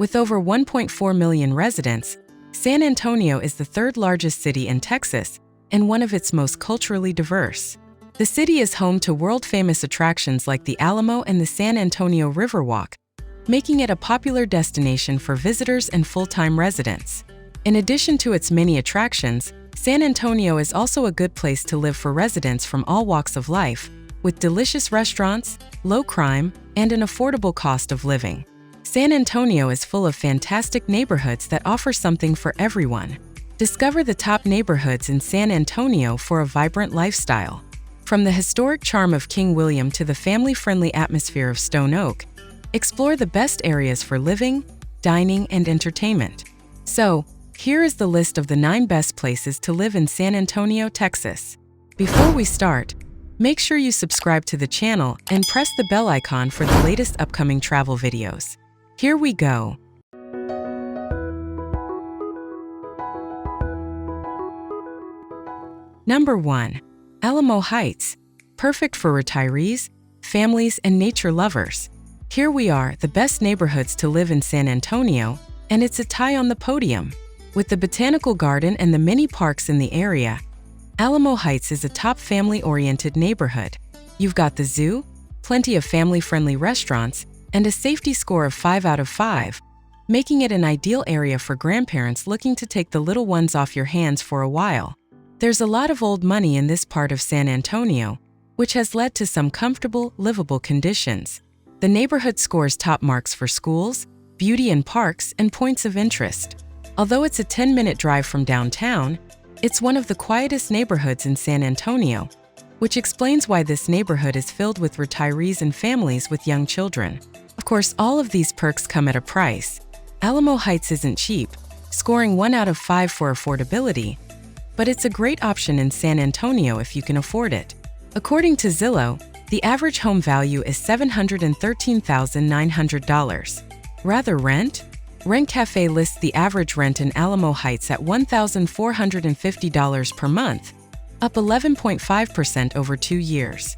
With over 1.4 million residents, San Antonio is the third largest city in Texas and one of its most culturally diverse. The city is home to world-famous attractions like the Alamo and the San Antonio Riverwalk, making it a popular destination for visitors and full-time residents. In addition to its many attractions, San Antonio is also a good place to live for residents from all walks of life, with delicious restaurants, low crime, and an affordable cost of living. San Antonio is full of fantastic neighborhoods that offer something for everyone. Discover the top neighborhoods in San Antonio for a vibrant lifestyle. From the historic charm of King William to the family-friendly atmosphere of Stone Oak, explore the best areas for living, dining, and entertainment. So, here is the list of the 9 best places to live in San Antonio, Texas. Before we start, make sure you subscribe to the channel and press the bell icon for the latest upcoming travel videos. Here we go. Number 1. Alamo Heights, perfect for retirees, families, and nature lovers. Here we are, the best neighborhoods to live in San Antonio, and it's a tie on the podium. With the Botanical Garden and the many parks in the area, Alamo Heights is a top family-oriented neighborhood. You've got the zoo, plenty of family-friendly restaurants, and a safety score of 5 out of 5, making it an ideal area for grandparents looking to take the little ones off your hands for a while. There's a lot of old money in this part of San Antonio, which has led to some comfortable, livable conditions. The neighborhood scores top marks for schools, beauty and parks, and points of interest. Although it's a 10-minute drive from downtown, it's one of the quietest neighborhoods in San Antonio, which explains why this neighborhood is filled with retirees and families with young children. Of course, all of these perks come at a price. Alamo Heights isn't cheap, scoring 1 out of 5 for affordability, but it's a great option in San Antonio if you can afford it. According to Zillow, the average home value is $713,900. Rather rent? Rent Cafe lists the average rent in Alamo Heights at $1,450 per month, up 11.5% over 2 years.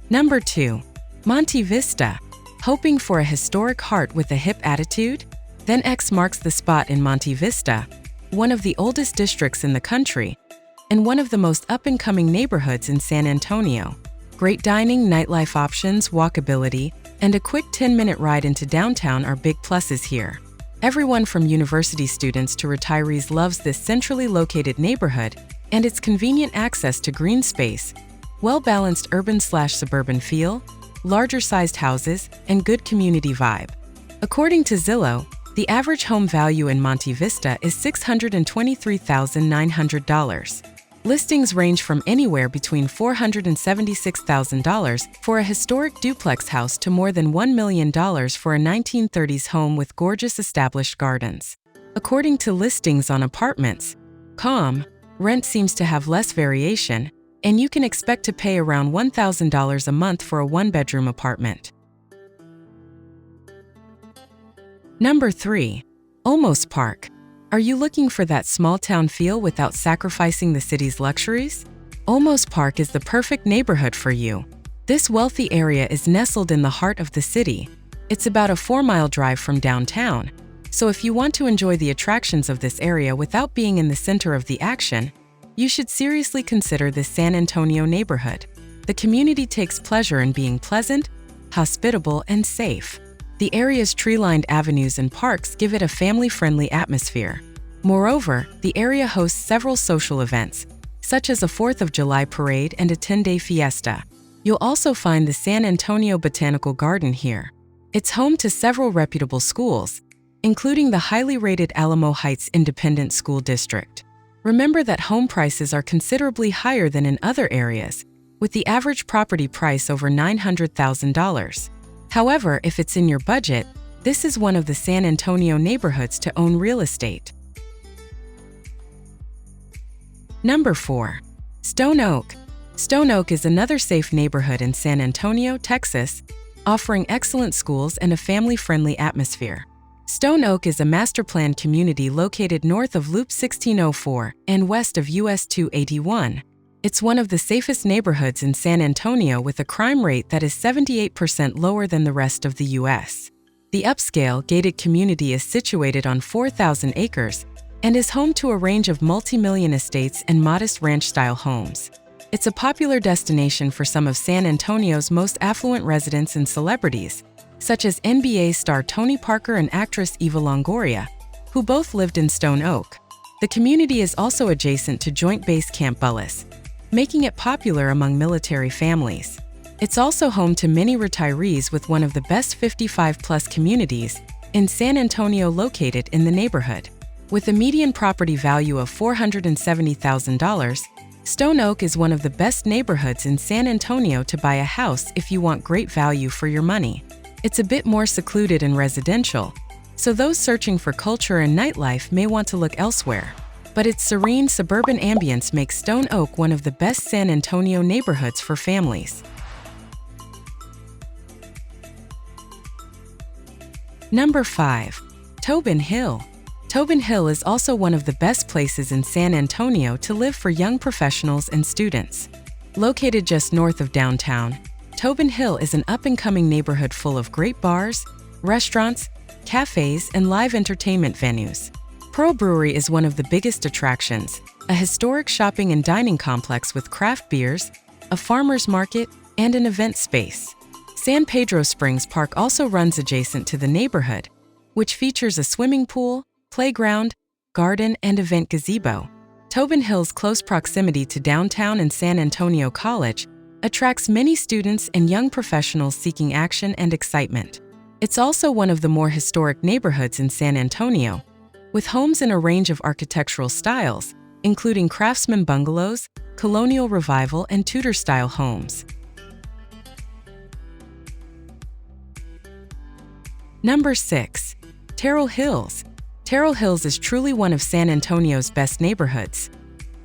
Number 2. Monte Vista. Hoping for a historic heart with a hip attitude? Then X marks the spot in Monte Vista, one of the oldest districts in the country, and one of the most up-and-coming neighborhoods in San Antonio. Great dining, nightlife options, walkability, and a quick 10-minute ride into downtown are big pluses here. Everyone from university students to retirees loves this centrally located neighborhood and its convenient access to green space, well-balanced urban/suburban feel, larger-sized houses, and good community vibe. According to Zillow, the average home value in Monte Vista is $623,900. Listings range from anywhere between $476,000 for a historic duplex house to more than $1 million for a 1930s home with gorgeous established gardens. According to listings on Apartments.com, rent seems to have less variation, and you can expect to pay around $1,000 a month for a one-bedroom apartment. Number 3. Olmos Park. Are you looking for that small-town feel without sacrificing the city's luxuries? Olmos Park is the perfect neighborhood for you. This wealthy area is nestled in the heart of the city. It's about a 4-mile drive from downtown, so if you want to enjoy the attractions of this area without being in the center of the action, you should seriously consider this San Antonio neighborhood. The community takes pleasure in being pleasant, hospitable, and safe. The area's tree-lined avenues and parks give it a family-friendly atmosphere. Moreover, the area hosts several social events, such as a 4th of July parade and a 10-day fiesta. You'll also find the San Antonio Botanical Garden here. It's home to several reputable schools, including the highly rated Alamo Heights Independent School District. Remember that home prices are considerably higher than in other areas, with the average property price over $900,000. However, if it's in your budget, this is one of the San Antonio neighborhoods to own real estate. Number 4. Stone Oak. Stone Oak is another safe neighborhood in San Antonio, Texas, offering excellent schools and a family-friendly atmosphere. Stone Oak is a master-planned community located north of Loop 1604 and west of US 281. It's one of the safest neighborhoods in San Antonio with a crime rate that is 78% lower than the rest of the U.S. The upscale, gated community is situated on 4,000 acres and is home to a range of multi-million estates and modest ranch-style homes. It's a popular destination for some of San Antonio's most affluent residents and celebrities, such as NBA star Tony Parker and actress Eva Longoria, who both lived in Stone Oak. The community is also adjacent to Joint Base Camp Bullis, making it popular among military families. It's also home to many retirees, with one of the best 55-plus communities in San Antonio located in the neighborhood. With a median property value of $470,000, Stone Oak is one of the best neighborhoods in San Antonio to buy a house if you want great value for your money. It's a bit more secluded and residential, so those searching for culture and nightlife may want to look elsewhere. But its serene suburban ambience makes Stone Oak one of the best San Antonio neighborhoods for families. Number 5. Tobin Hill. Tobin Hill is also one of the best places in San Antonio to live for young professionals and students. Located just north of downtown, Tobin Hill is an up-and-coming neighborhood full of great bars, restaurants, cafes, and live entertainment venues. Pearl Brewery is one of the biggest attractions, a historic shopping and dining complex with craft beers, a farmer's market, and an event space. San Pedro Springs Park also runs adjacent to the neighborhood, which features a swimming pool, playground, garden, and event gazebo. Tobin Hill's close proximity to downtown and San Antonio College attracts many students and young professionals seeking action and excitement. It's also one of the more historic neighborhoods in San Antonio, with homes in a range of architectural styles, including craftsman bungalows, colonial revival, and Tudor-style homes. Number 6. Terrell Hills. Terrell Hills is truly one of San Antonio's best neighborhoods.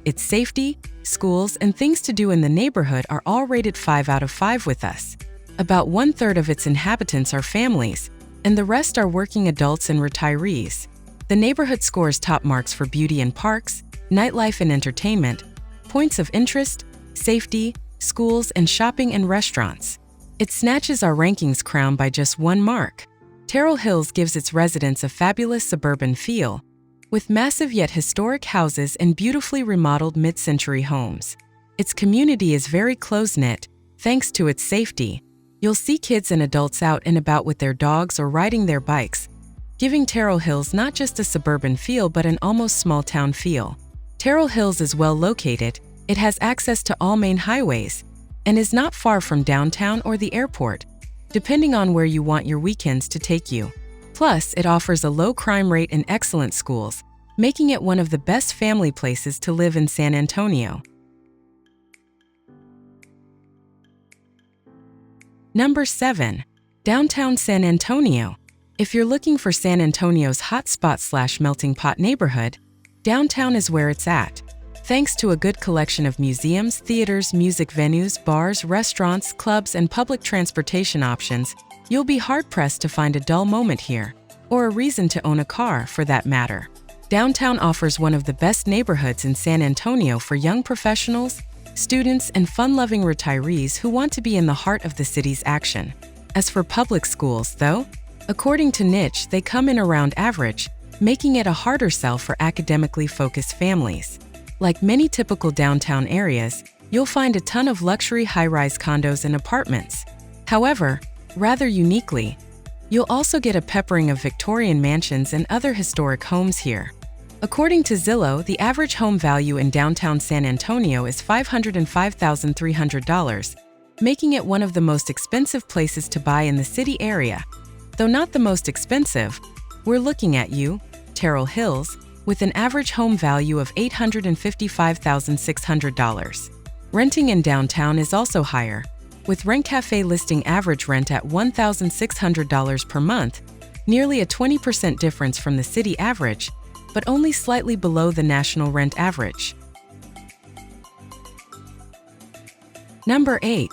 Its safety, schools, and things to do in the neighborhood are all rated 5 out of 5 with us. About 1/3 of its inhabitants are families, and the rest are working adults and retirees. The neighborhood scores top marks for beauty and parks, nightlife and entertainment, points of interest, safety, schools, and shopping and restaurants. It snatches our rankings crown by just 1 mark. Terrell Hills gives its residents a fabulous suburban feel, with massive yet historic houses and beautifully remodeled mid-century homes. Its community is very close-knit, thanks to its safety. You'll see kids and adults out and about with their dogs or riding their bikes, giving Terrell Hills not just a suburban feel but an almost small-town feel. Terrell Hills is well located, it has access to all main highways, and is not far from downtown or the airport, depending on where you want your weekends to take you. Plus, it offers a low crime rate and excellent schools, making it one of the best family places to live in San Antonio. Number 7. Downtown San Antonio. If you're looking for San Antonio's hotspot/melting pot neighborhood, downtown is where it's at. Thanks to a good collection of museums, theaters, music venues, bars, restaurants, clubs, and public transportation options, you'll be hard-pressed to find a dull moment here, or a reason to own a car, for that matter. Downtown offers one of the best neighborhoods in San Antonio for young professionals, students, and fun-loving retirees who want to be in the heart of the city's action. As for public schools, though, according to Niche, they come in around average, making it a harder sell for academically focused families. Like many typical downtown areas, you'll find a ton of luxury high-rise condos and apartments. However, rather uniquely, you'll also get a peppering of Victorian mansions and other historic homes here. According to Zillow, the average home value in downtown San Antonio is $505,300, making it one of the most expensive places to buy in the city area. Though not the most expensive, we're looking at you, Terrell Hills, with an average home value of $855,600. Renting in downtown is also higher, with Rent Cafe listing average rent at $1,600 per month, nearly a 20% difference from the city average, but only slightly below the national rent average. Number 8.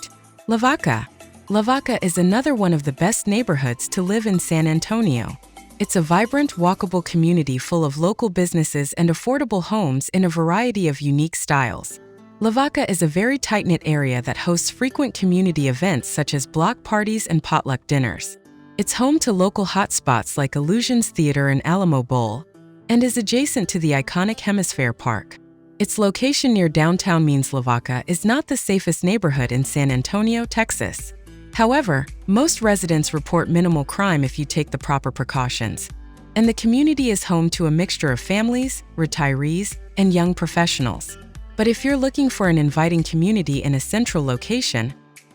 Lavaca. Lavaca is another one of the best neighborhoods to live in San Antonio. It's a vibrant, walkable community full of local businesses and affordable homes in a variety of unique styles. Lavaca is a very tight-knit area that hosts frequent community events such as block parties and potluck dinners. It's home to local hotspots like Illusions Theater and Alamo Bowl, and is adjacent to the iconic Hemisphere Park. Its location near downtown means Lavaca is not the safest neighborhood in San Antonio, Texas. However, most residents report minimal crime if you take the proper precautions, and the community is home to a mixture of families, retirees, and young professionals. But if you're looking for an inviting community in a central location,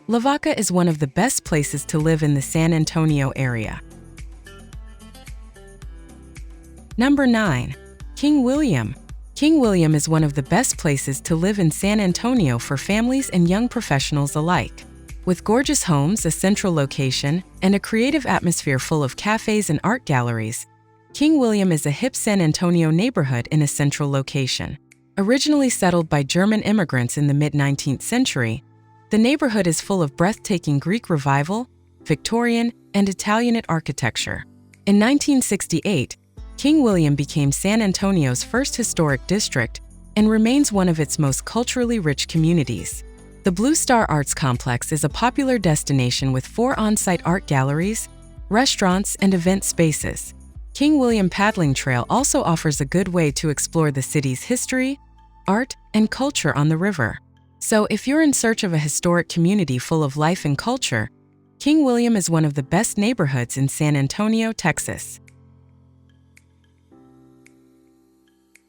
Lavaca is one of the best places to live in the San Antonio area. Number 9. King William. King William is one of the best places to live in San Antonio for families and young professionals alike. With gorgeous homes, a central location, and a creative atmosphere full of cafes and art galleries, King William is a hip San Antonio neighborhood in a central location. Originally settled by German immigrants in the mid-19th century, the neighborhood is full of breathtaking Greek Revival, Victorian, and Italianate architecture. In 1968, King William became San Antonio's first historic district and remains one of its most culturally rich communities. The Blue Star Arts Complex is a popular destination with 4 on-site art galleries, restaurants, and event spaces. King William Paddling Trail also offers a good way to explore the city's history, art, and culture on the river. So if you're in search of a historic community full of life and culture, King William is one of the best neighborhoods in San Antonio, Texas.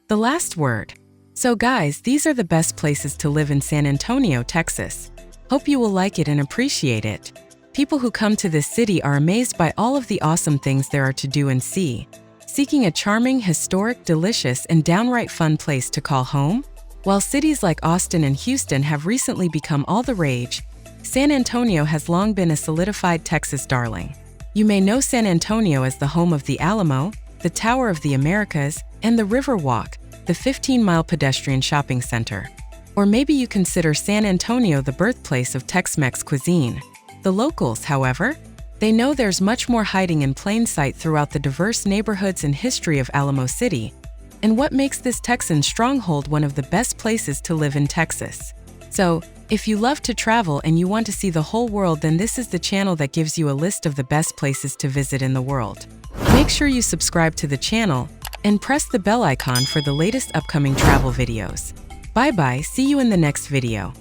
The last word. So guys, these are the best places to live in San Antonio, Texas. Hope you will like it and appreciate it. People who come to this city are amazed by all of the awesome things there are to do and see. Seeking a charming, historic, delicious, and downright fun place to call home? While cities like Austin and Houston have recently become all the rage, San Antonio has long been a solidified Texas darling. You may know San Antonio as the home of the Alamo, the Tower of the Americas, and the Riverwalk, the 15-mile pedestrian shopping center. Or maybe you consider San Antonio the birthplace of Tex-Mex cuisine. The locals, however, they know there's much more hiding in plain sight throughout the diverse neighborhoods and history of Alamo City, and what makes this Texan stronghold one of the best places to live in Texas. So, if you love to travel and you want to see the whole world, then this is the channel that gives you a list of the best places to visit in the world. Make sure you subscribe to the channel and press the bell icon for the latest upcoming travel videos. Bye-bye, see you in the next video.